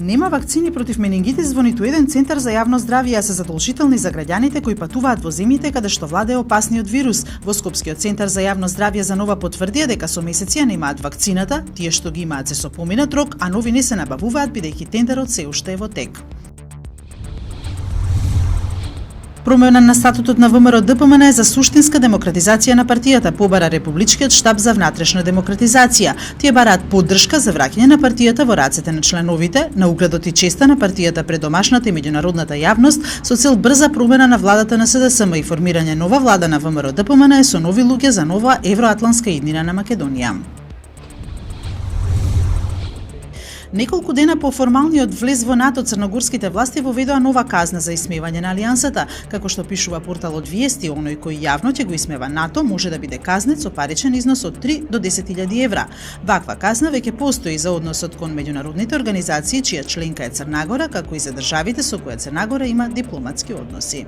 Нема вакцини против менингитис во ниту еден центар за јавно здравје, а се задолжителни за граѓаните кои патуваат во земјите каде што владее опасниот вирус. Во Скопскиот центар за јавно здравје за Нова потврдија дека со месеци ја немаат вакцината, тие што ги имаат се со поминат рок, а нови не се набавуваат бидејќи тендерот се уште е во тек. Промена на статутот на ВМРО-ДПМН е за суштинска демократизација на партијата, побара Републичкиот штаб за внатрешна демократизација. Тие бараат поддршка за враќање на партијата во рацете на членовите, на угледот и честа на партијата пред домашната и меѓународната јавност, со цел брза промена на владата на СДСМ и формирање нова влада на ВМРО-ДПМН со нови луѓе за нова евроатлантска иднина на Македонија. Неколку дена по формалниот влез во НАТО, црногорските власти воведоа нова казна за исмевање на алијансата. Како што пишува порталот Виести, оној кој јавно ќе го исмева НАТО може да биде казнет со паричен износ од 3 до 10.000 евра. Ваква казна веќе постои за односот кон меѓународните организации чија членка е Црна Гора, како и за државите со кои Црна Гора има дипломатски односи.